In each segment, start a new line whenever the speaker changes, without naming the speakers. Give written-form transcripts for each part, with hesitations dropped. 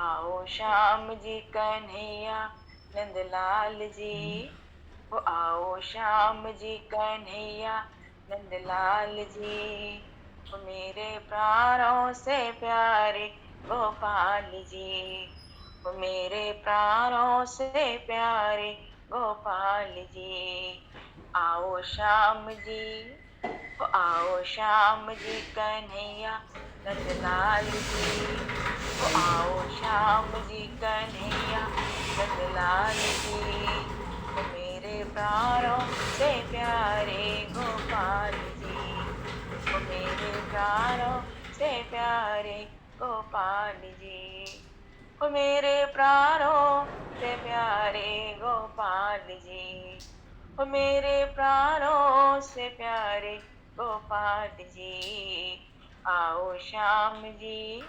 आओ श्याम जी कन्हैया नंदलाल जी, ओ आओ श्याम जी कन्हैया नंदलाल जी, ओ मेरे प्राणों से प्यारे गोपाल जी, ओ मेरे प्राणों से प्यारे गोपाल जी। आओ श्याम जी, ओ आओ श्याम जी कन्हैया नंदलाल जी, ओ आओ श्याम जी कन्हैया नंदलाल जी, ओ मेरे प्राणों से प्यारे गोपाल जी, ओ मेरे प्राणों से प्यारे गोपाल जी, ओ मेरे प्राणों से प्यारे गोपाल जी, ओ मेरे प्राणों से प्यारे गोपाल जी। आओ श्याम जी,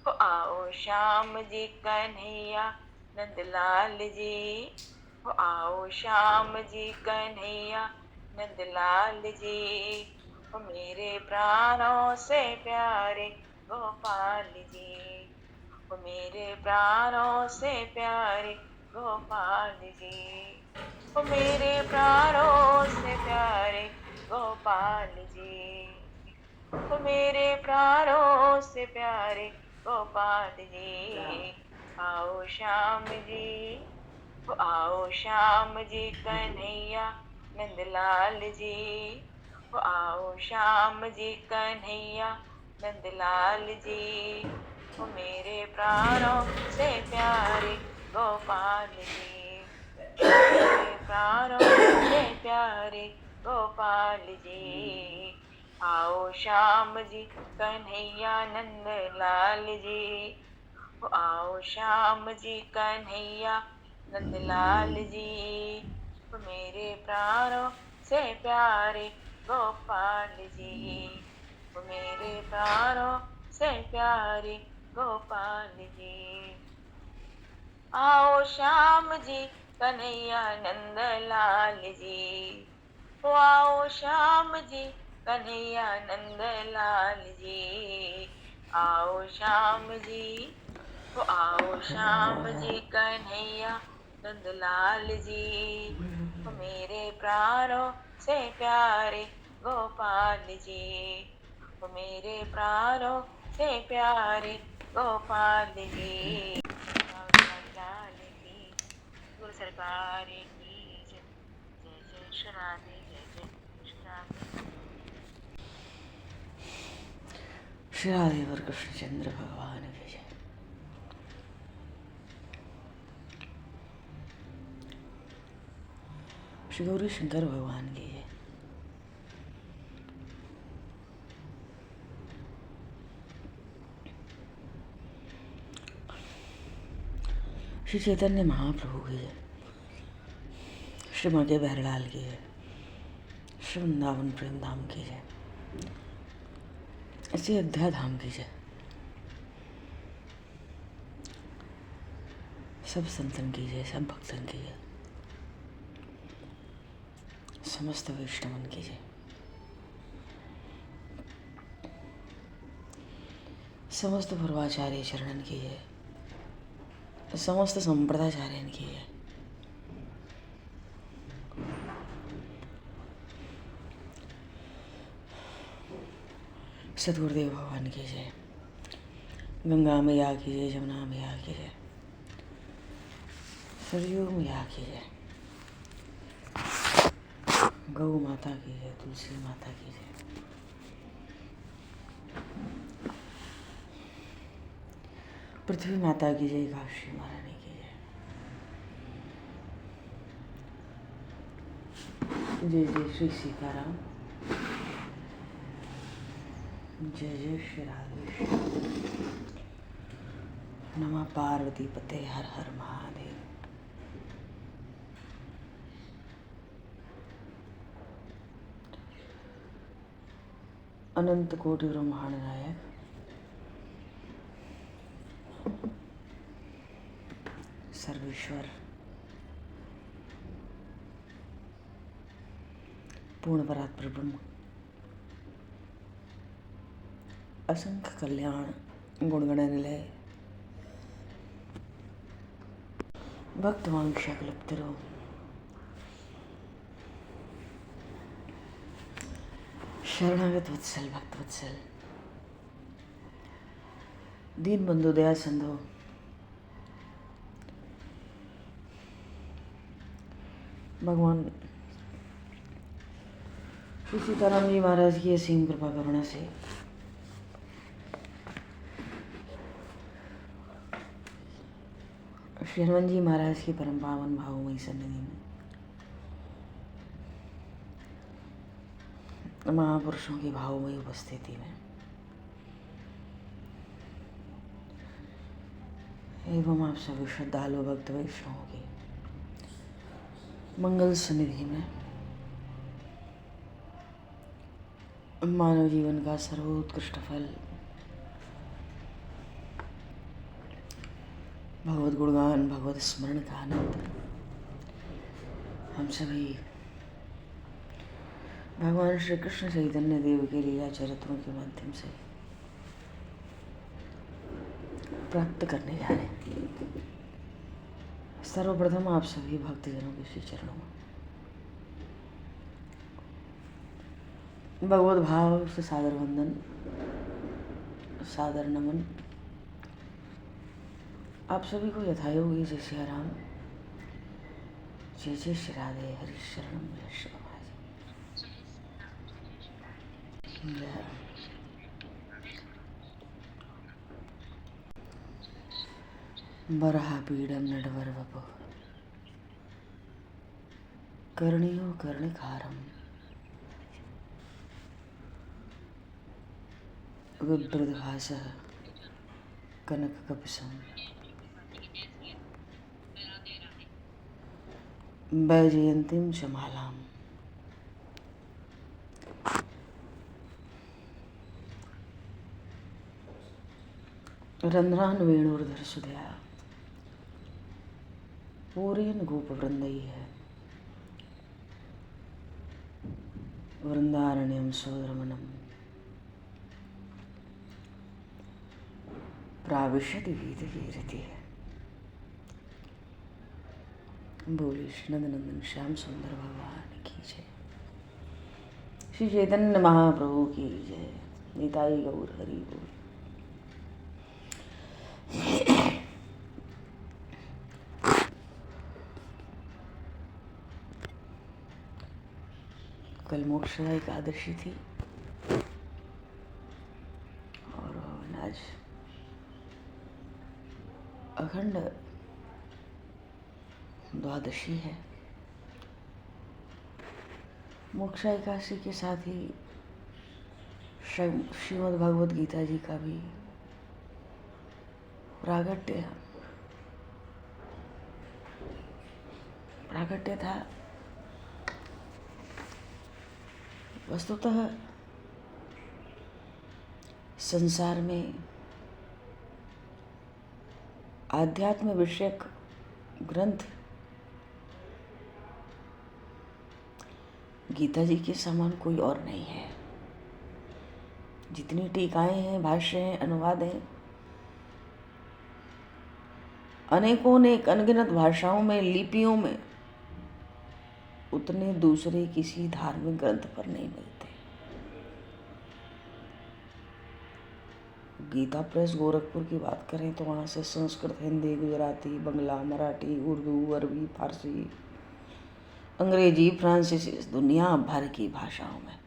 ओ आओ श्याम जी कन्हैया नंदलाल जी, ओ आओ श्याम जी कन्हैया नंदलाल जी, ओ मेरे प्राणों से प्यारे गोपाल जी, ओ मेरे प्राणों से प्यारे गोपाल जी, ओ मेरे प्राणों से प्यारे गोपाल जी, ओ मेरे प्राणों से प्यारे गोपाल जी। आओ श्याम जी, ओ आओ श्याम जी कन्हैया नंदलाल जी, ओ आओ श्याम जी कन्हैया नंदलाल जी, ओ मेरे प्राणों से प्यारे गोपाल जी, मेरे प्राणों से प्यारे गोपाल जी। आओ श्याम जी कन्हैया नंदलाल जी, ओ आओ श्याम जी कन्हैया नंदलाल जी, ओ मेरे प्राणों से प्यारे गोपाल जी, ओ मेरे प्राणों से प्यारे गोपाल जी। आओ श्याम जी कन्हैया नंदलाल जी, ओ आओ श्याम जी कन्हैया नंदलाल जी, आओ श्याम जी, ओ आओ श्याम जी कन्हैया नंदलाल जी, ओ मेरे प्राणों से प्यारे गोपाल जी, ओ मेरे प्राणों से प्यारे गोपाल जी। लाल की गुरु सरकार की जय, जय जय श्री राधे, जय जय श्री राधे।
श्री राधेवर कृष्णचंद्र भगवान की जय। श्री गौरी शंकर भगवान की जय। श्री चैतन्य महाप्रभु की जय। श्री मगे बहरलाल की जय। श्री वृंदावन प्रेम धाम की जय। श्री अयोध्या धाम की जय। सब संतन की जय, सब भक्तन की जय, समस्त वैष्णवन की जय, समस्त पूर्वाचार्य चरणन की जय, समस्त संप्रदाचार्यन की जय। सदगुरुदेव भगवान की जय। गंगा मैया की जय, जमुना मैया की जय, सरयू मैया की जय, गौ माता की जय, तुलसी माता की जय, पृथ्वी माता की जय, काशी महारानी की जय। जय जय श्री सीताराम, जय जय श्री राधे। नमः पार्वती पते, हर हर महादेव। अनंत कोटि ब्रह्मांड नायक, सर्वेश्वर, पूर्ण परात्पर ब्रह्म, असंख्य कल्याण गुणगण निलय, भक्तवांक्षा कल्पतरो शरणागत वत्सल भक्त वत्सल दीन बंधु दया सिंधु भगवान श्री सीताराम जी महाराज की असीम कृपा करुणा से श्री हनुमान जी महाराज की परम पावन भावमयी सन्निधि में महापुरुषों की भावमयी उपस्थिति में एवं आप सभी श्रद्धालु भक्त वैष्णवों की मंगल सन्निधि में मानव जीवन का सर्वोत्कृष्ट फल भगवत गुणगान भगवत स्मरण का आनंद हम सभी भगवान श्री कृष्ण चैतन्य देव के लीला चरित्रों के माध्यम से प्राप्त करने जा रहे हैं। सर्वप्रथम आप सभी भक्तजनों के श्री चरणों में भगवत भाव से सादर वंदन सादर नमन। आप सभी को यथायोगी जय श्री राम जय जय श्री राधे हरि शरणम जय श्री बरहा पीडम नडवर वपु कर्णियो कर्णिकारम विभ्रदभास कनककपिशं वैजयन्तीं च मालाम् रंध्रान वेणुर्धर सुधया पूरेन गोपवृन्दैः वृन्दारण्यं सोदरमनम् प्राविशति गीतगीरतिः। बोले श्री नंदनंदन श्याम सुंदर भगवान की जय। श्री चैतन्य महाप्रभु की जय। निताई गौर हरि बोल। कल मोक्षदा एकादशी थी और आज अखंड द्वादशी है। मोक्षा एकादशी के साथ ही श्रीमद् भगवद गीता जी का भी प्रागट्य था। वस्तुतः संसार में आध्यात्म विषयक ग्रंथ गीता जी के समान कोई और नहीं है। जितनी टीकाएं हैं, भाष्य हैं, अनुवाद हैं, अनेकों अनेक अनगिनत भाषाओं में, लिपियों में, उतने दूसरे किसी धार्मिक ग्रंथ पर नहीं मिलते। गीता प्रेस गोरखपुर की बात करें तो वहाँ से संस्कृत, हिंदी, गुजराती, बंगला, मराठी, उर्दू, अरबी, फारसी, अंग्रेजी, फ्रांसीसी, दुनिया भर की भाषाओं में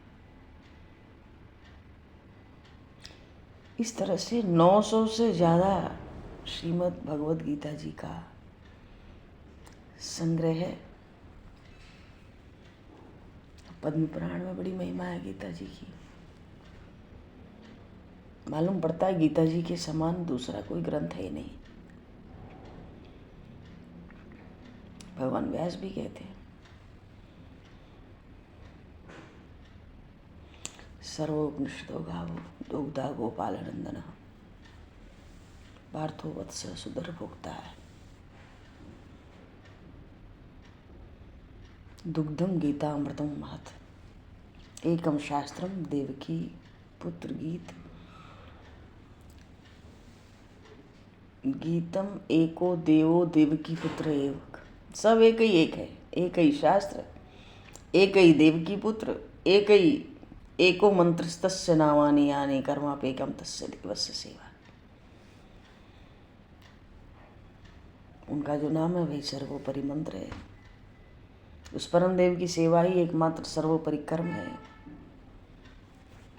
इस तरह से 900 से ज़्यादा श्रीमद् भगवद गीता जी का संग्रह है। पद्म पुराण में बड़ी महिमा है गीता जी की। मालूम पड़ता है गीता जी के समान दूसरा कोई ग्रंथ है ही नहीं। भगवान व्यास भी कहते हैं सर्वोपनिषदो गावो दुग्धा गोपाल नंदन पार्थो वत्स सुदर भोक्ता है। दुग्धम गीता अमृतम महत एकम शास्त्रम देवकी पुत्र गीत। गीतम एको देवो देवकी पुत्र एव। सब एक ही एक है, एक ही शास्त्र, एक ही देवकी पुत्र, एक ही एको मंत्रस्तस्य नामानि यानि कर्मापेकम तस्य देवस्य सेवा। उनका जो नाम है वही सर्वोपरि मंत्र है। उस परम देव की सेवा ही एकमात्र सर्वोपरि कर्म है।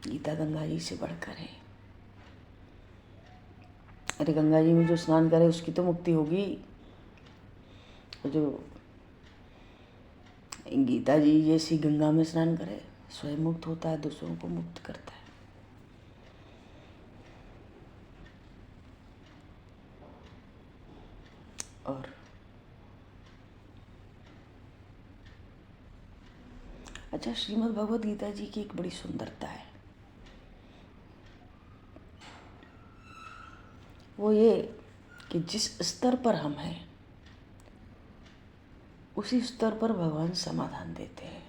गीता गंगा जी से बढ़कर है। अरे गंगा जी में जो स्नान करे उसकी तो मुक्ति होगी। जो गीता जी जैसी गंगा में स्नान करे स्वयं मुक्त होता है, दूसरों को मुक्त करता है। और अच्छा, श्रीमद् भगवद गीता जी की एक बड़ी सुंदरता है, वो ये कि जिस स्तर पर हम हैं उसी स्तर पर भगवान समाधान देते हैं।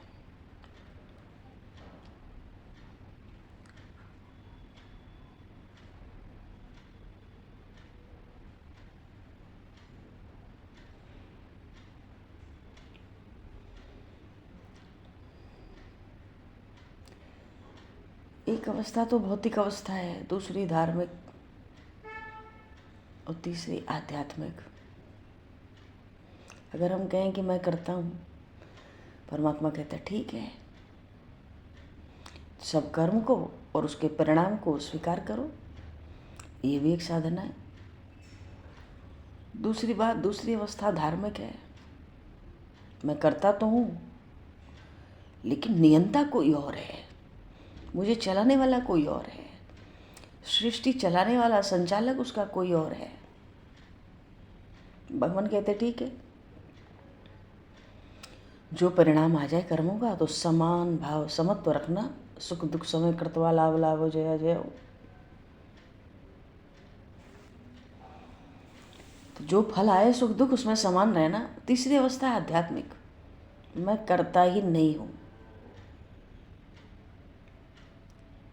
एक अवस्था तो भौतिक अवस्था है, दूसरी धार्मिक और तीसरी आध्यात्मिक। अगर हम कहें कि मैं करता हूँ, परमात्मा कहता है ठीक है, सब कर्म को और उसके परिणाम को स्वीकार करो, ये भी एक साधना है। दूसरी बात, दूसरी अवस्था धार्मिक है। मैं करता तो हूँ लेकिन नियंता कोई और है, मुझे चलाने वाला कोई और है, सृष्टि चलाने वाला संचालक उसका कोई और है। भगवान कहते ठीक है, जो परिणाम आ जाए कर्मों का तो समान भाव समत्व रखना, सुख दुख समय कृतवा लाभ लाभो जया जय। तो जो फल आए सुख दुख उसमें समान रहना। तीसरी अवस्था है आध्यात्मिक, मैं करता ही नहीं हूँ।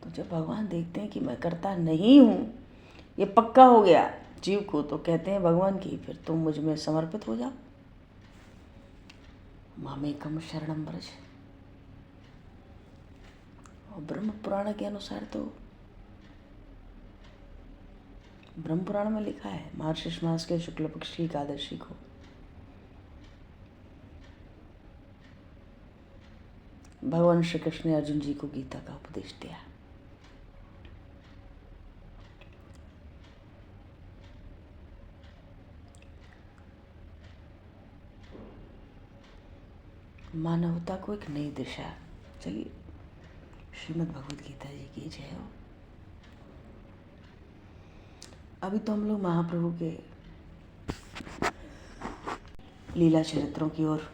तो जब भगवान देखते हैं कि मैं करता नहीं हूँ, ये पक्का हो गया जीव को, तो कहते हैं भगवान की फिर तुम मुझ में समर्पित हो जाओ, मामेकम शरणम व्रज। और ब्रह्म पुराण के अनुसार तो ब्रह्म पुराण में लिखा है मार्गशीर्ष मास के शुक्ल पक्ष की एकादशी को भगवान श्री कृष्ण ने अर्जुन जी को गीता का उपदेश दिया। मानवता को एक नई दिशा। चलिए, श्रीमद् भगवद गीता जी की जय हो। अभी तो हम लोग महाप्रभु के लीला चरित्रों की ओर।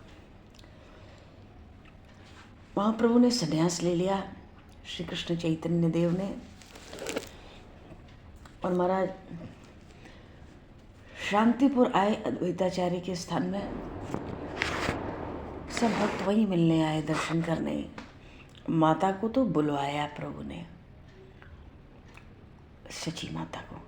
महाप्रभु ने संन्यास ले लिया, श्री कृष्ण चैतन्य देव ने, और महाराज शांतिपुर आए अद्वैताचार्य के स्थान में। सब भक्त वहीं मिलने आए, दर्शन करने। माता को तो बुलवाया प्रभु ने, सची माता को।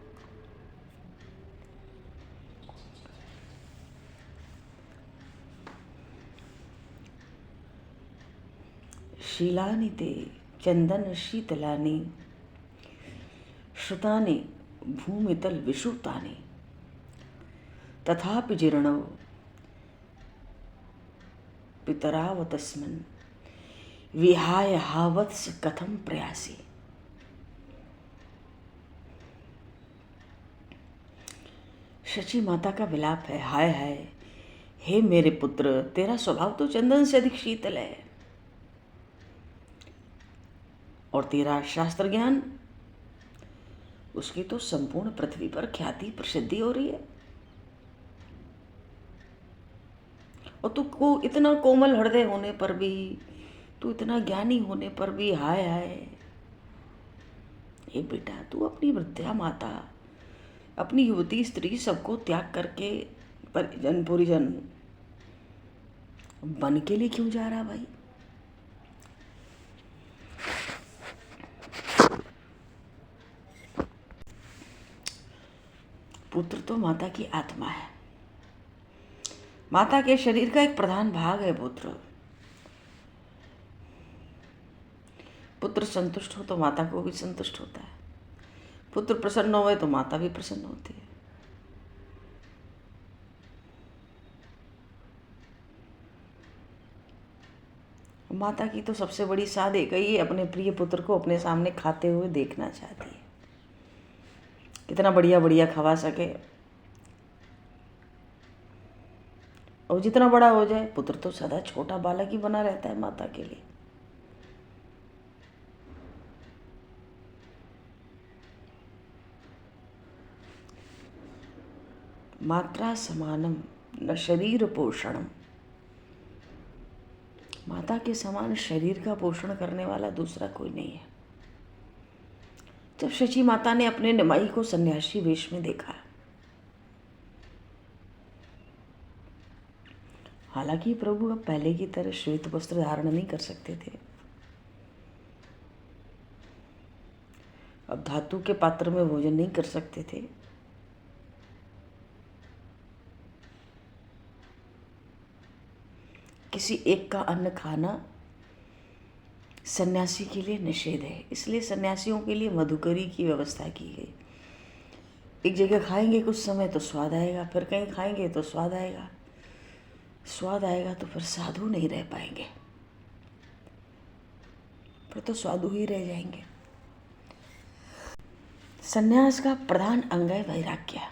शीलानि ते चंदन शीतलानि श्रुतानि भूमितल विश्रुतानि तथापि जीर्णौ पितराव तस्मिन् विहाय हावत्स कथम प्रयासी। शची माता का विलाप है, हाय हाय, हे मेरे पुत्र, तेरा स्वभाव तो चंदन से अधिक शीतल है, और तेरा शास्त्र ज्ञान, उसकी तो संपूर्ण पृथ्वी पर ख्याति प्रसिद्धि हो रही है। और तू को इतना कोमल हृदय होने पर भी, तू इतना ज्ञानी होने पर भी, हाय हाय, ये बेटा तू अपनी वृद्धा माता, अपनी युवती स्त्री सबको त्याग करके परिजन पुरिजन बन के लिए क्यों जा रहा भाई? पुत्र तो माता की आत्मा है, माता के शरीर का एक प्रधान भाग है पुत्र। पुत्र संतुष्ट हो तो माता को भी संतुष्ट होता है, पुत्र प्रसन्न होए तो माता भी प्रसन्न होती है। माता की तो सबसे बड़ी साध एक ही है, अपने प्रिय पुत्र को अपने सामने खाते हुए देखना चाहती है, कितना बढ़िया बढ़िया खवा सके। और जितना बड़ा हो जाए, पुत्र तो सदा छोटा बालक ही बना रहता है माता के लिए। मात्रा समानम न शरीर पोषणम, माता के समान शरीर का पोषण करने वाला दूसरा कोई नहीं है। जब शची माता ने अपने निमाई को सन्यासी वेश में देखा, हालांकि प्रभु अब पहले की तरह श्वेत वस्त्र धारण नहीं कर सकते थे, अब धातु के पात्र में भोजन नहीं कर सकते थे, किसी एक का अन्न खाना सन्यासी के लिए निषेध है, इसलिए सन्यासियों के लिए मधुकरी की व्यवस्था की गई। एक जगह खाएंगे कुछ समय तो स्वाद आएगा, फिर कहीं खाएंगे तो स्वाद आएगा, स्वाद आएगा तो फिर साधु नहीं रह पाएंगे, फिर तो साधु ही रह जाएंगे। सन्यास का प्रधान अंग है वैराग्य।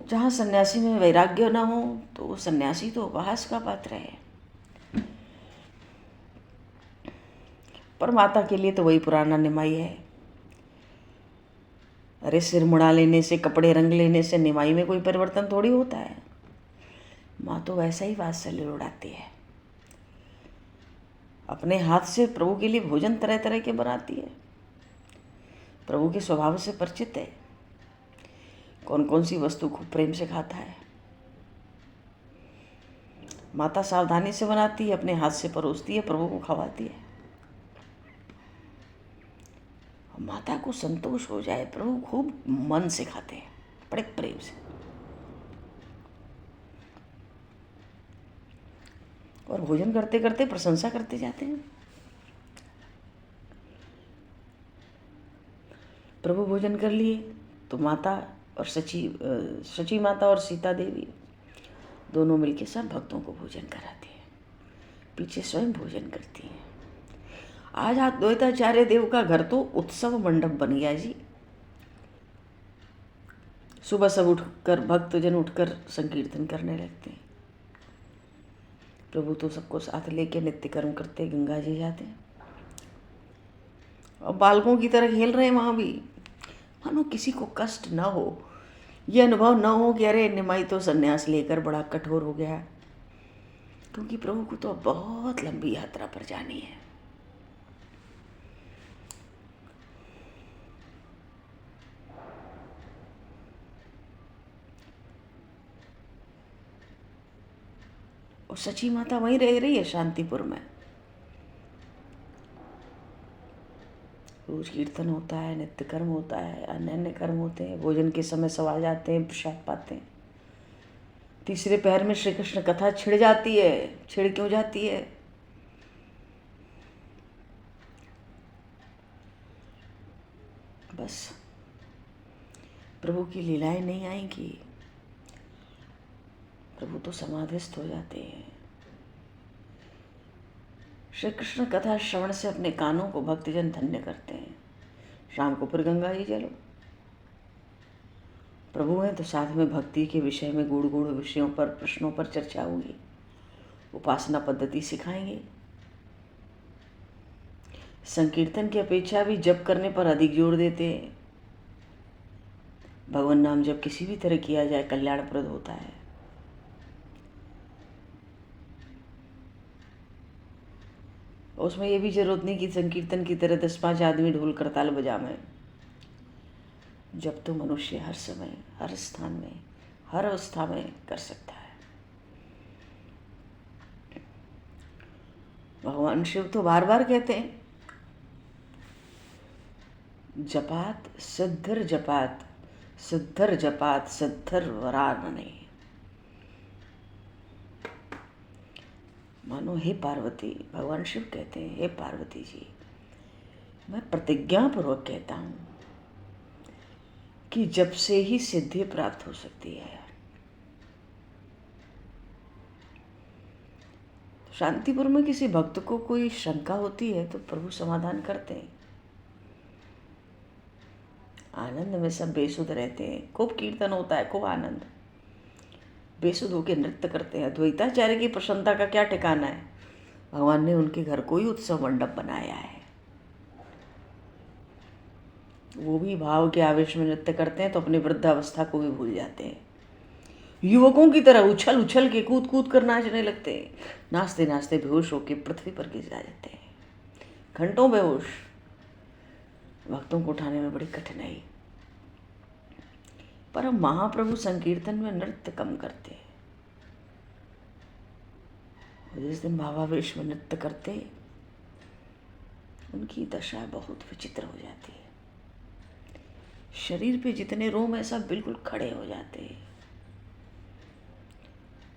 जहाँ सन्यासी में वैराग्य न हो तो वो सन्यासी तो उपहास का पात्र है। पर माता के लिए तो वही पुराना निमाई है। अरे सिर मुड़ा लेने से, कपड़े रंग लेने से निमाई में कोई परिवर्तन थोड़ी होता है। माँ तो वैसा ही वात्सल्य उड़ाती है, अपने हाथ से प्रभु के लिए भोजन तरह तरह के बनाती है, प्रभु के स्वभाव से परिचित है, कौन कौन सी वस्तु खूब प्रेम से खाता है। माता सावधानी से बनाती है, अपने हाथ से परोसती है, प्रभु को खवाती है। माता को संतोष हो जाए, प्रभु खूब मन से खाते हैं, बड़े प्रेम से, और भोजन करते करते प्रशंसा करते जाते हैं। प्रभु भोजन कर लिए तो माता और शची माता और सीता देवी दोनों मिलके सब भक्तों को भोजन कराती हैं, पीछे स्वयं भोजन करती हैं। आज अद्वैताचार्य देव का घर तो उत्सव मंडप बन गया जी। सुबह सब उठकर भक्तजन उठकर संकीर्तन करने लगते हैं। प्रभु तो सबको साथ लेके नित्य कर्म करते, गंगा जी जाते हैं और बालकों की तरह खेल रहे हैं वहाँ भी, मानो किसी को कष्ट न हो, ये अनुभव न हो कि अरे निमाई तो संन्यास लेकर बड़ा कठोर हो गया, क्योंकि प्रभु को तो बहुत लंबी यात्रा पर जानी है। और सची माता वहीं रह रही है शांतिपुर में, रोज कीर्तन होता है, नित्य कर्म होता है, अन्य अन्य कर्म होते हैं, भोजन के समय सब आ जाते हैं, प्रसाद पाते हैं। तीसरे पहर में श्री कृष्ण कथा छिड़ जाती है। छिड़ क्यों जाती है? बस प्रभु की लीलाएं नहीं आएंगी, प्रभु तो समाधिस्थ हो जाते हैं। श्री कृष्ण कथा श्रवण से अपने कानों को भक्तजन धन्य करते हैं। शाम को फिर गंगा जी चलो, प्रभु हैं तो साथ में भक्ति के विषय में गूढ़ गूढ़ विषयों पर, प्रश्नों पर चर्चा होगी, उपासना पद्धति सिखाएंगे। संकीर्तन की अपेक्षा भी जप करने पर अधिक जोर देते हैं। भगवान नाम जब किसी भी तरह किया जाए कल्याणप्रद होता है। उसमें यह भी जरूरत नहीं कि संकीर्तन की तरह 10-5 आदमी ढोल करताल बजावें। जब तो मनुष्य हर समय, हर स्थान में, हर अवस्था में कर सकता है। भगवान शिव तो बार बार कहते हैं, जपात सिद्धिर जपात सिद्धर जपात सिद्धर वरानने। मानो हे पार्वती, भगवान शिव कहते हैं, हे पार्वती जी, मैं प्रतिज्ञा पूर्वक कहता हूँ कि जब से ही सिद्धि प्राप्त हो सकती है। शांतिपुर में किसी भक्त को कोई शंका होती है तो प्रभु समाधान करते हैं। आनंद में सब बेसुध रहते हैं, खूब कीर्तन होता है, खूब आनंद, बेसुध होकर नृत्य करते हैं। द्वैताचार्य की प्रसन्नता का क्या ठिकाना है। भगवान ने उनके घर को ही उत्सव मंडप बनाया है। वो भी भाव के आवेश में नृत्य करते हैं तो अपनी वृद्धावस्था को भी भूल जाते हैं। युवकों की तरह उछल उछल के कूद कूद कर नाचने लगते हैं। नाचते नाचते बेहोश होकर पृथ्वी पर गिर जाते हैं, घंटों बेहोश। भक्तों को उठाने में बड़ी कठिनाई। पर हम महाप्रभु संकीर्तन में नृत्य कम करते हैं। जिस दिन भावावेश में नृत्य करते उनकी दशा बहुत विचित्र हो जाती है। शरीर पे जितने रोम है सब बिल्कुल खड़े हो जाते हैं।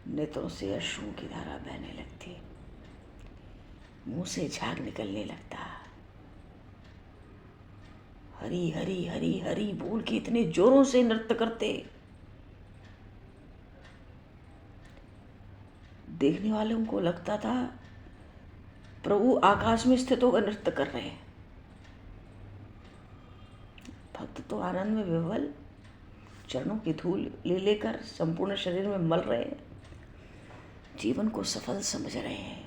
नेत्रों से अश्रुओं की धारा बहने लगती, मुंह से झाग निकलने लगता। हरी हरी हरी हरी बोल के इतने जोरों से नृत्य करते, देखने वालों को लगता था प्रभु आकाश में स्थित होकर नृत्य कर रहे हैं। भक्त तो आनंद में विह्वल, चरणों की धूल ले लेकर संपूर्ण शरीर में मल रहे हैं, जीवन को सफल समझ रहे हैं।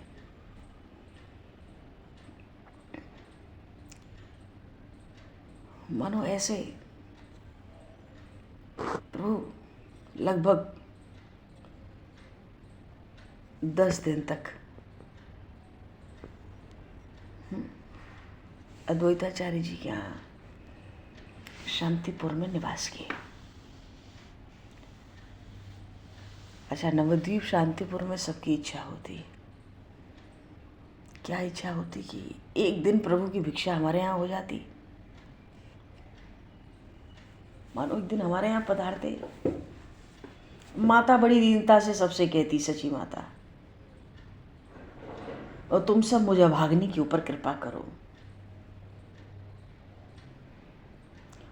मानो ऐसे प्रभु लगभग 10 दिन तक अद्वैताचार्य जी के यहाँ शांतिपुर में निवास किए। अच्छा, नवद्वीप शांतिपुर में सबकी इच्छा होती। क्या इच्छा होती कि एक दिन प्रभु की भिक्षा हमारे यहाँ हो जाती। मानो एक दिन हमारे यहाँ पधारते। माता बड़ी दीनता से सबसे कहती, सची माता, और तुम सब मुझे भागने के ऊपर कृपा करो,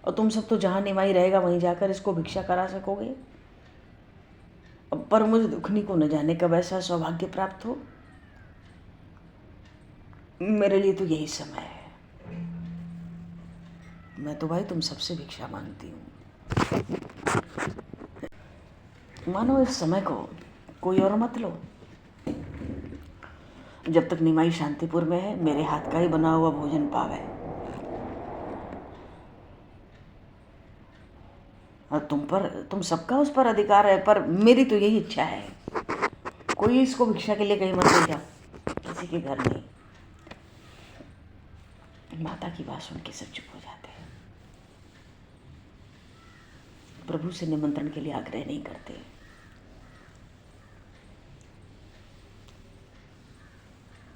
और तुम सब तो जहाँ निवाई रहेगा वहीं जाकर इसको भिक्षा करा सकोगे। पर मुझे दुखनी को न जाने कब ऐसा सौभाग्य प्राप्त हो। मेरे लिए तो यही समय है। मैं तो भाई तुम सबसे भिक्षा मांगती हूँ। मानो इस समय को कोई और मत लो। जब तक निमाई शांतिपुर में है, मेरे हाथ का ही बना हुआ भोजन पावे। और तुम सबका उस पर अधिकार है, पर मेरी तो यही इच्छा है। कोई इसको भिक्षा के लिए कहीं मत ले जाओ, किसी के घर नहीं। माता की बात सुन के सब चुप हो जाते हैं। प्रभु से निमंत्रण के लिए आग्रह नहीं करते।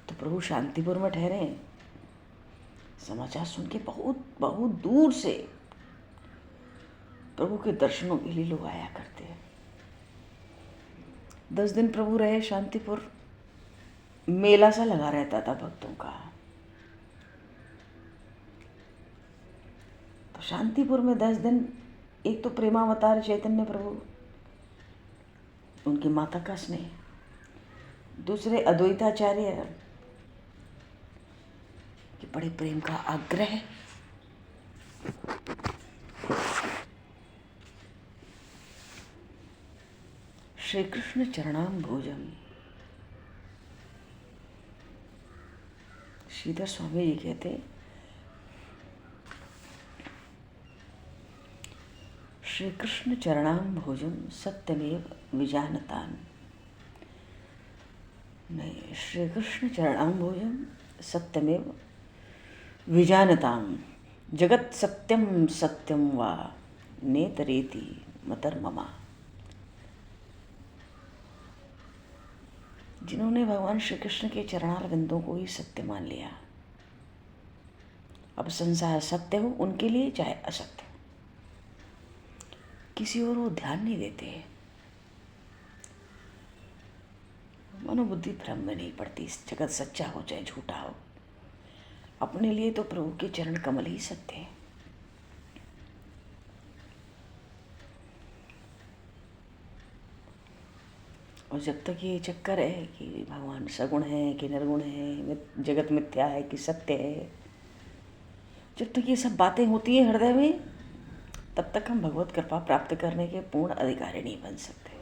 तो प्रभु शांतिपुर में ठहरे। समाचार सुन के बहुत बहुत दूर से प्रभु के दर्शनों के लिए लोग आया करते हैं। 10 दिन प्रभु रहे शांतिपुर। मेला सा लगा रहता था भक्तों का। तो शांतिपुर में 10 दिन एक तो प्रेमावतार चैतन्य प्रभु, उनकी माता का स्नेह, दूसरे अद्वैताचार्य कि बड़े प्रेम का आग्रह। श्री कृष्ण चरणाम भोजम। श्रीधर स्वामी जी कहते, श्री कृष्ण चरणाम भोजम सत्यमेव विजानतान। नहीं, श्री कृष्ण चरणाम भोजम सत्यमेव विजानताम। जगत सत्यम सत्यम वा नेतरेति मतर्ममा। जिन्होंने भगवान श्री कृष्ण के चरणार बिंदों को ही सत्य मान लिया, अब संसार सत्य हो उनके लिए चाहे असत्य, किसी और वो ध्यान नहीं देते। मनोबुद्धि भ्रम में नहीं पड़ती। इस जगत सच्चा हो चाहे झूठा हो, अपने लिए तो प्रभु के चरण कमल ही सत्य है। और जब तक ये चक्कर है कि भगवान सगुण है कि निर्गुण है, जगत मिथ्या है कि सत्य है, जब तक ये सब बातें होती हैं हृदय में, तब तक हम भगवत कृपा प्राप्त करने के पूर्ण अधिकारी नहीं बन सकते।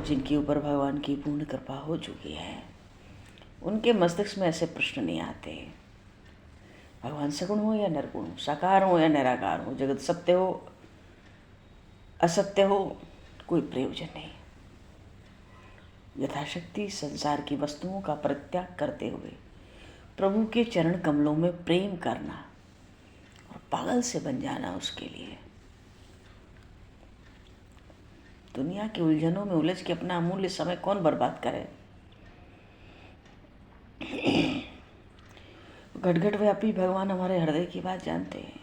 जिनके ऊपर भगवान की पूर्ण कृपा हो चुकी है, उनके मस्तिष्क में ऐसे प्रश्न नहीं आते। भगवान सगुण हो या निर्गुण हो, साकार हो या निराकार हो, जगत सत्य हो असत्य हो, कोई प्रयोजन नहीं। यथाशक्ति संसार की वस्तुओं का परित्याग करते हुए प्रभु के चरण कमलों में प्रेम करना और पागल से बन जाना उसके लिए। दुनिया की उलझनों में उलझ के अपना अमूल्य समय कौन बर्बाद करे। घट घट व्यापी भगवान हमारे हृदय की बात जानते हैं।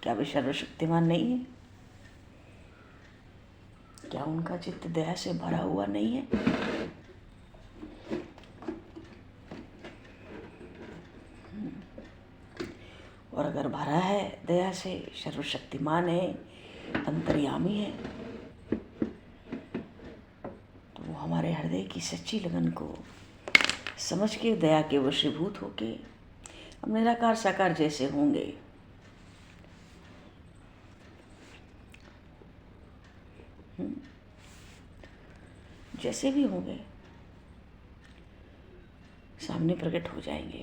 क्या वे सर्वशक्तिमान नहीं है? क्या उनका चित्त दया से भरा हुआ नहीं है? और अगर भरा है दया से, सर्वशक्तिमान है, अंतर्यामी है, तो वो हमारे हृदय की सच्ची लगन को समझ के दया के वशीभूत होके हम निराकार साकार जैसे होंगे। जैसे भी होंगे सामने प्रकट हो जाएंगे।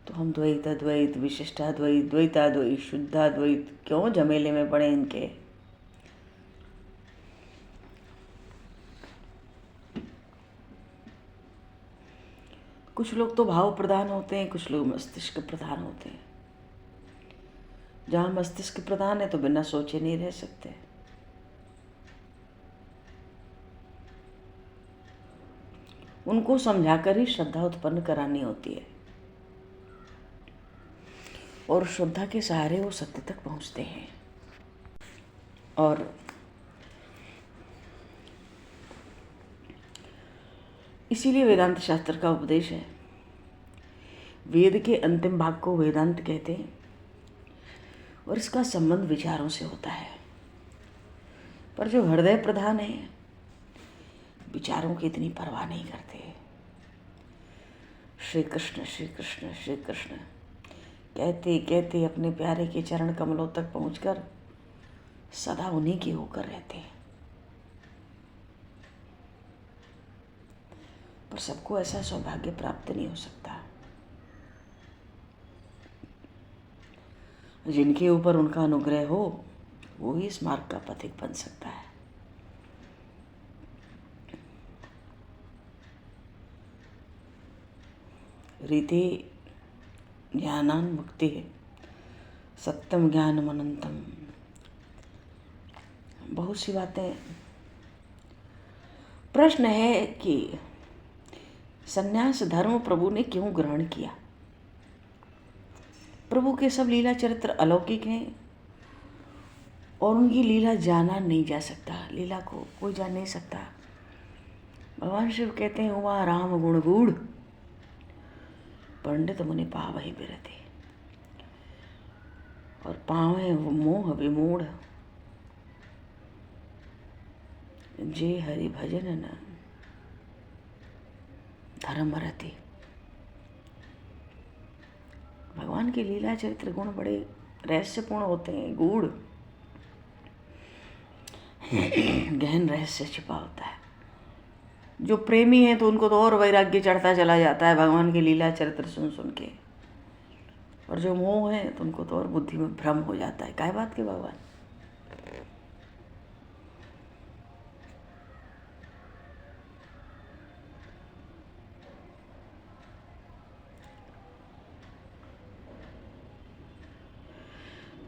तो हम द्वैत अद्वैत विशिष्टाद्वैत द्वैताद्वैत शुद्धाद्वैत क्यों झमेले में पड़े इनके। कुछ लोग तो भाव प्रधान होते हैं, कुछ लोग मस्तिष्क प्रधान होते हैं। जहाँ मस्तिष्क प्रधान है तो बिना सोचे नहीं रह सकते। उनको समझाकर ही श्रद्धा उत्पन्न करानी होती है, और श्रद्धा के सहारे वो सत्य तक पहुँचते हैं। और इसीलिए वेदांत शास्त्र का उपदेश है। वेद के अंतिम भाग को वेदांत कहते हैं, और इसका संबंध विचारों से होता है। पर जो हृदय प्रधान है, विचारों की इतनी परवाह नहीं करते। श्री कृष्ण श्री कृष्ण श्री कृष्ण कहते कहते अपने प्यारे के चरण कमलों तक पहुंचकर सदा उन्हीं के होकर रहते हैं। पर सबको ऐसा सौभाग्य प्राप्त नहीं हो सकता। जिनके ऊपर उनका अनुग्रह हो, वो ही इस मार्ग का पथिक बन सकता है। रीते ज्ञानान मुक्ति है, सत्यम ज्ञानम अनंतम। बहुत सी बातें। प्रश्न है कि संन्यास धर्म प्रभु ने क्यों ग्रहण किया। प्रभु के सब लीला चरित्र अलौकिक हैं, और उनकी लीला जाना नहीं जा सकता। लीला को कोई जान नहीं सकता। भगवान शिव कहते हैं, हुआ राम गुण गूढ़, पंडित मुनि पावहि बिरति। और पावे मोह विमूढ़, जे हरि भजन न धर्म रति। भगवान के लीला चरित्र गुण बड़े रहस्यपूर्ण होते हैं, गूढ़ गहन रहस्य छिपा होता है। जो प्रेमी है तो उनको तो और वैराग्य चढ़ता चला जाता है भगवान के लीला चरित्र सुन सुन के, और जो मोह है तो उनको तो और बुद्धि में भ्रम हो जाता है। काय बात के भगवान।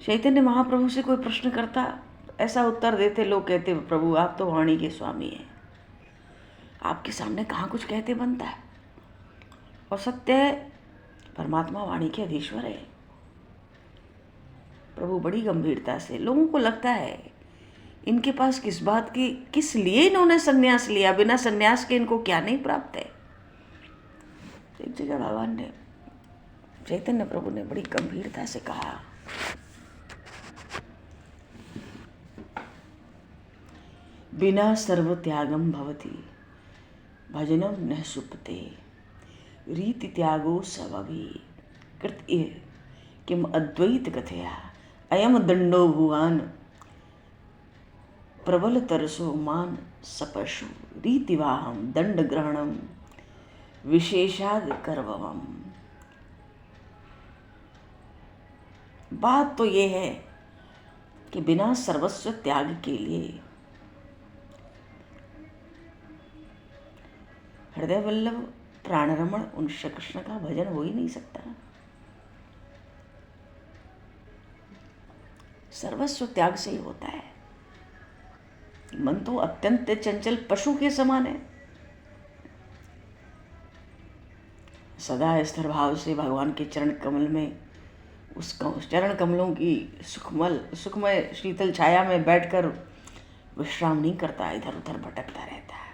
चैतन्य महाप्रभु से कोई प्रश्न करता, ऐसा उत्तर देते लोग, कहते प्रभु आप तो वाणी के स्वामी हैं, आपके सामने कहाँ कुछ कहते बनता है। और सत्य है परमात्मा वाणी के अधीश्वर है। प्रभु बड़ी गंभीरता से, लोगों को लगता है इनके पास किस बात की, किस लिए इन्होंने संन्यास लिया, बिना संन्यास के इनको क्या नहीं प्राप्त है। एक जगह भगवान ने, चैतन्य प्रभु ने बड़ी गंभीरता से कहा, बिना सर्व त्यागम भवति भजनम न सुपते रीति त्यागो स्वभावी कृत किम अद्वैत कथया अयम दंडो भुवान प्रबल तरसो मान सपशु रीतिवाहम दंड ग्रहणम विशेषाद करवम। बात तो ये है कि बिना सर्वस्व त्याग के लिए हृदय वल्लभ प्राणरमण उन श्री कृष्ण का भजन हो ही नहीं सकता। सर्वस्व त्याग से ही होता है। मन तो अत्यंत चंचल पशु के समान है, सदा स्थिर भाव से भगवान के चरण कमल में, उस चरण कमलों की सुखमय शीतल छाया में बैठकर विश्राम नहीं करता, इधर उधर भटकता रहता है।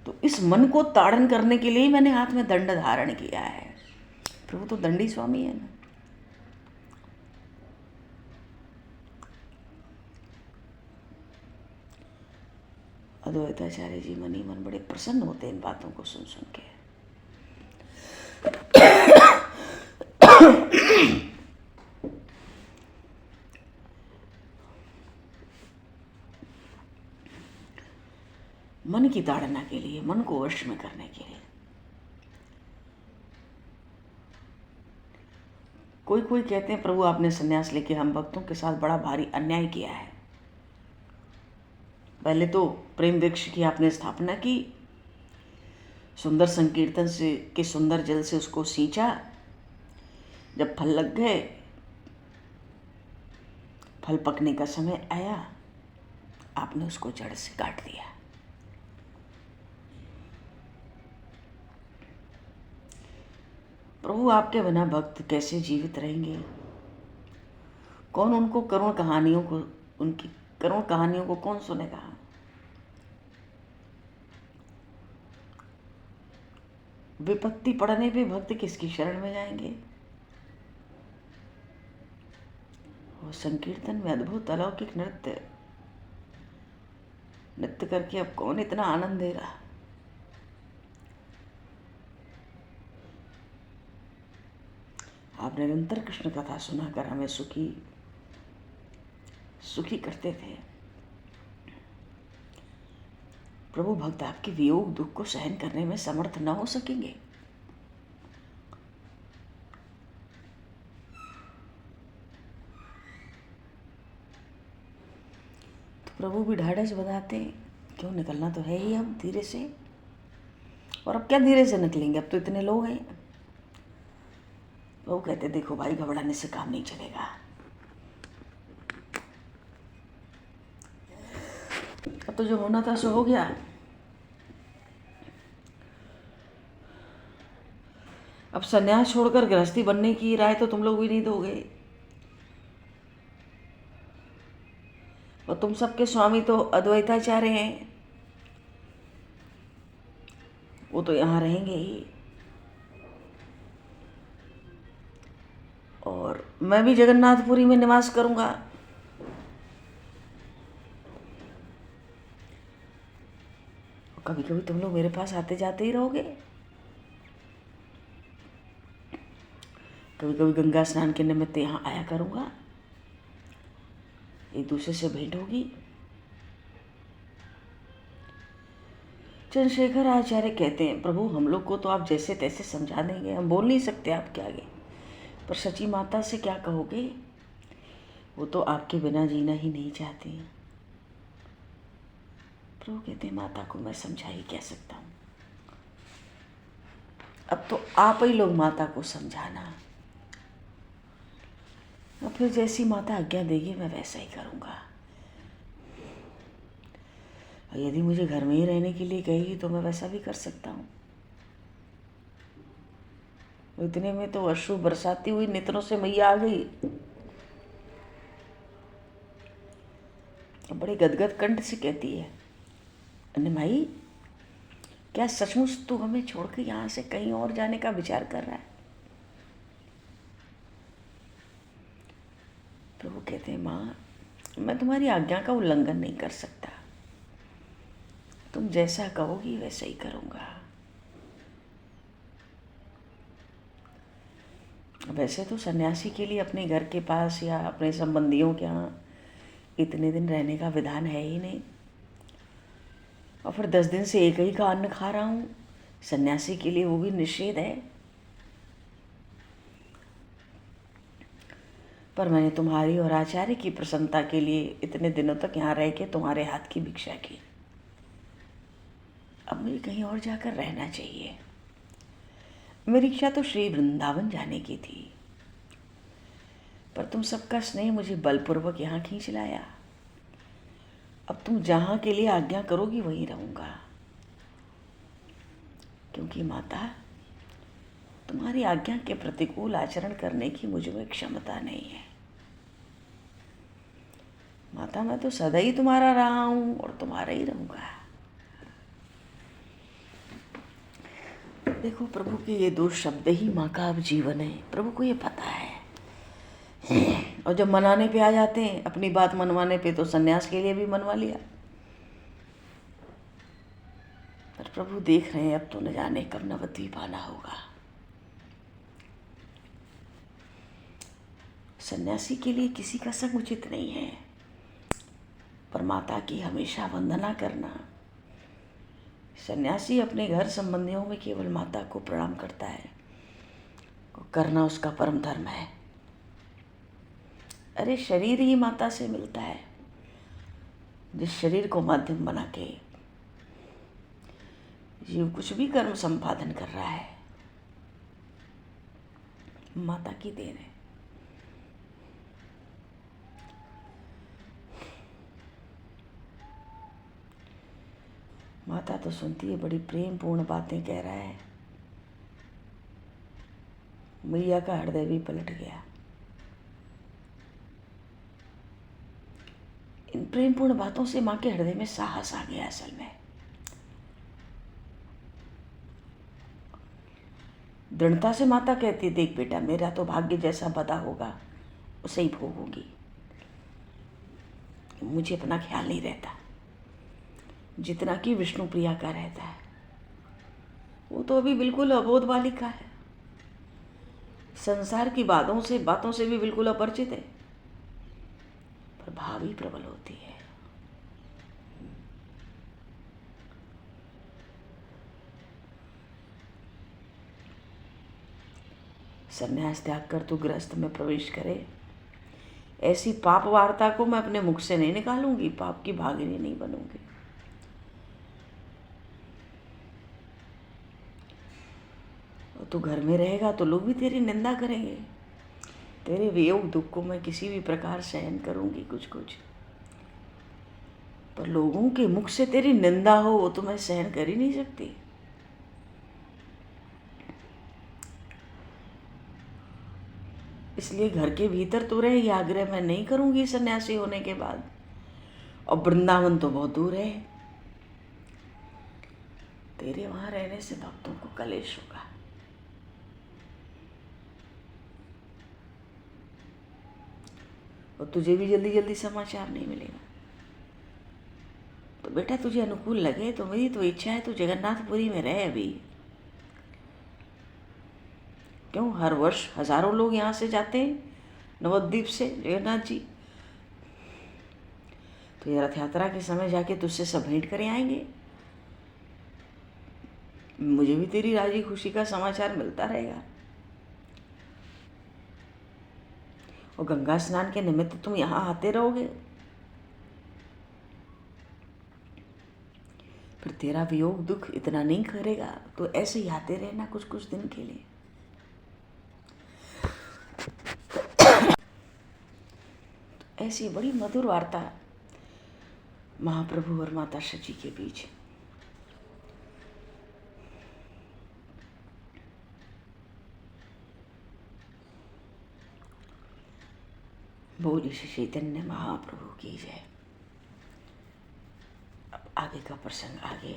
तो इस मन को ताड़न करने के लिए मैंने हाथ में दंड धारण किया है। प्रभु तो दंडी स्वामी है ना। अद्वैताचार्य जी मन ही मन बड़े प्रसन्न होते हैं इन बातों को सुन सुन के। मन की ताड़ना के लिए, मन को वश में करने के लिए। कोई कोई कहते हैं प्रभु आपने संन्यास लेके हम भक्तों के साथ बड़ा भारी अन्याय किया है। पहले तो प्रेम वृक्ष की आपने स्थापना की, सुंदर संकीर्तन से के सुंदर जल से उसको सींचा, जब फल लग गए, फल पकने का समय आया, आपने उसको जड़ से काट दिया। प्रभु आपके बिना भक्त कैसे जीवित रहेंगे? कौन उनको करुण कहानियों को, उनकी करुण कहानियों को कौन सुनेगा? विपत्ति पड़ने पे भक्त किसकी शरण में जाएंगे? वो संकीर्तन में अद्भुत अलौकिक नृत्य करके अब कौन इतना आनंद देगा? आप निरंतर कृष्ण कथा सुनाकर हमें सुखी करते थे। प्रभु भक्त आपके वियोग दुख को सहन करने में समर्थ न हो सकेंगे। तो प्रभु भी ढाढ़स बंधाते, क्यों निकलना तो है ही हम धीरे से। और अब क्या धीरे से निकलेंगे, अब तो इतने लोग हैं। वो कहते देखो भाई, घबराने से काम नहीं चलेगा। अब तो जो होना था सो हो गया। अब सन्यास छोड़कर गृहस्थी बनने की राय तो तुम लोग भी नहीं दोगे। और तुम सबके स्वामी तो अद्वैताचार्य हैं, वो तो यहाँ रहेंगे ही। और मैं भी जगन्नाथपुरी में निवास करूंगा। कभी कभी तुम लोग मेरे पास आते जाते ही रहोगे। कभी कभी गंगा स्नान के निमित्त यहाँ आया करूंगा, एक दूसरे से भेंट होगी। चंद्रशेखर आचार्य कहते हैं प्रभु हम लोग को तो आप जैसे तैसे समझा देंगे, हम बोल नहीं सकते आपके आगे, पर सची माता से क्या कहोगे? वो तो आपके बिना जीना ही नहीं चाहती। प्रभु कहते माता को मैं समझा ही कह सकता हूँ। अब तो आप ही लोग माता को समझाना। अब फिर जैसी माता आज्ञा देगी मैं वैसा ही करूँगा। और यदि मुझे घर में ही रहने के लिए कहेगी तो मैं वैसा भी कर सकता हूँ। इतने में तो अश्रु बरसाती हुई नेत्रों से मैया आ गई। बड़े गदगद कंठ से कहती है, निमाई, क्या सचमुच तू हमें छोड़ के यहाँ से कहीं और जाने का विचार कर रहा है? प्रभु कहते हैं, माँ, मैं तुम्हारी आज्ञा का उल्लंघन नहीं कर सकता। तुम जैसा कहोगी वैसा ही करूँगा। वैसे तो सन्यासी के लिए अपने घर के पास या अपने संबंधियों के यहाँ इतने दिन रहने का विधान है ही नहीं, और फिर 10 दिन से एक ही का अन्न खा रहा हूँ। सन्यासी के लिए वो भी निषेध है। पर मैंने तुम्हारी और आचार्य की प्रसन्नता के लिए इतने दिनों तक यहाँ रह के तुम्हारे हाथ की भिक्षा की। अब मुझे कहीं और जाकर रहना चाहिए। मेरी इच्छा तो श्री वृंदावन जाने की थी, पर तुम सबका स्नेह मुझे बलपूर्वक यहाँ खींच लाया। अब तुम जहाँ के लिए आज्ञा करोगी वहीं रहूँगा, क्योंकि माता, तुम्हारी आज्ञा के प्रतिकूल आचरण करने की मुझ में क्षमता नहीं है। माता, मैं तो सदा ही तुम्हारा रहा हूँ और तुम्हारा ही रहूँगा। देखो, प्रभु के ये 2 शब्द ही माँ का अब जीवन है। प्रभु को ये पता है। और जब मनाने पे आ जाते हैं, अपनी बात मनवाने पे, तो सन्यास के लिए भी मनवा लिया। पर प्रभु देख रहे हैं, अब तो न जाने कब नवद्वीप आना होगा। सन्यासी के लिए किसी का संग उचित नहीं है, पर माता की हमेशा वंदना करना। सन्यासी अपने घर संबंधियों में केवल माता को प्रणाम करता है, करना उसका परम धर्म है। अरे, शरीर ही माता से मिलता है। जिस शरीर को माध्यम बना के जीव कुछ भी कर्म संपादन कर रहा है, माता की देन है। माता तो सुनती है, बड़ी प्रेम पूर्ण बातें कह रहा है। मैया का हृदय भी पलट गया। इन प्रेम पूर्ण बातों से माँ के हृदय में साहस आ गया। असल में दृढ़ता से माता कहती, देख बेटा, मेरा तो भाग्य जैसा बदा होगा उसे ही भोगूंगी। मुझे अपना ख्याल नहीं रहता, जितना कि विष्णु प्रिया का रहता है। वो तो अभी बिल्कुल अबोध बालिका है, संसार की बातों से भी बिल्कुल अपरिचित है, पर भाव ही प्रबल होती है। संन्यास त्याग कर तू गृहस्थ में प्रवेश करे, ऐसी पाप वार्ता को मैं अपने मुख से नहीं निकालूंगी, पाप की भागिनी नहीं बनूंगी। और तू घर में रहेगा तो लोग भी तेरी निंदा करेंगे। तेरे वियोग दुख को मैं किसी भी प्रकार सहन करूंगी, कुछ कुछ, पर लोगों के मुख से तेरी निंदा हो वो तो मैं सहन कर ही नहीं सकती। इसलिए घर के भीतर तो रहे, ये आग्रह मैं नहीं करूंगी सन्यासी होने के बाद। और वृंदावन तो बहुत दूर है, तेरे वहां रहने से भक्तों को कलेश होगा। और तुझे भी जल्दी जल्दी समाचार नहीं मिलेगा। तो बेटा, तुझे अनुकूल लगे तो मेरी तो इच्छा है तू जगन्नाथपुरी में रहे अभी। क्यों, हर वर्ष हजारों लोग यहाँ से जाते हैं नवद्वीप से जगन्नाथ जी। तो ये रथ यात्रा के समय जाके तुझसे सब भेंट करे आएंगे। मुझे भी तेरी राजी खुशी का समाचार मिलता रहेगा। और गंगा स्नान के निमित्त तुम यहाँ आते रहोगे, फिर तेरा वियोग दुख इतना नहीं करेगा, तो ऐसे ही आते रहना कुछ कुछ दिन के लिए। तो ऐसी बड़ी मधुर वार्ता महाप्रभु और माता शची के बीच। बोलिए श्री चैतन्य महाप्रभु की जय। अब आगे का प्रसंग आगे।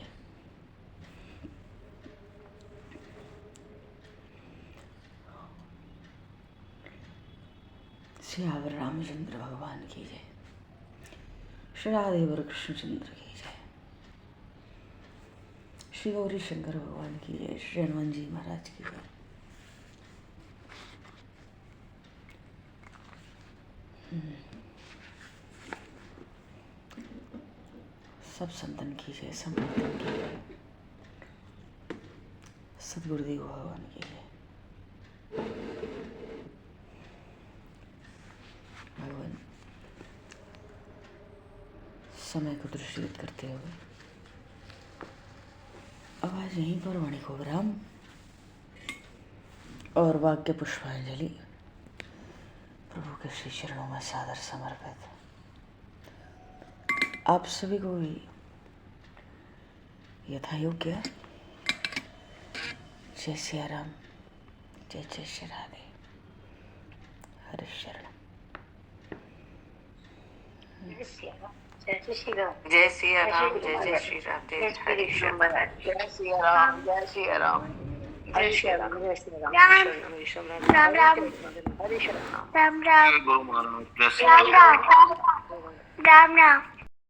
सियावर रामचंद्र भगवान की जय। श्री राधेवर कृष्णचंद्र की जय। श्री गौरी शंकर भगवान की जय। श्री हनुमान जी महाराज की जय। सब संतन की जय, संतन की जय, सदगुरुदेव भगवान की जय। भगवान समय को दृष्टिगत करते हुए आवाज यहीं पर वाणी को विराम और वाक्य पुष्पांजलि प्रभु के श्री चरणों में सादर समर्पित। आप सभी को भी यथा योग्य जय सिया राम, जय जय श्री राधे, हरे शरण।
जय सिया राम, जय श्री राम,
जय सिया राम, जय जय श्री राम, जय हरे कृष्ण।
जय सिया राम, जय सिया राम,
जय श्री राम,
जय श्री राम,
राम राम
हरे शरण।
राम राम
राम राम, राम राम।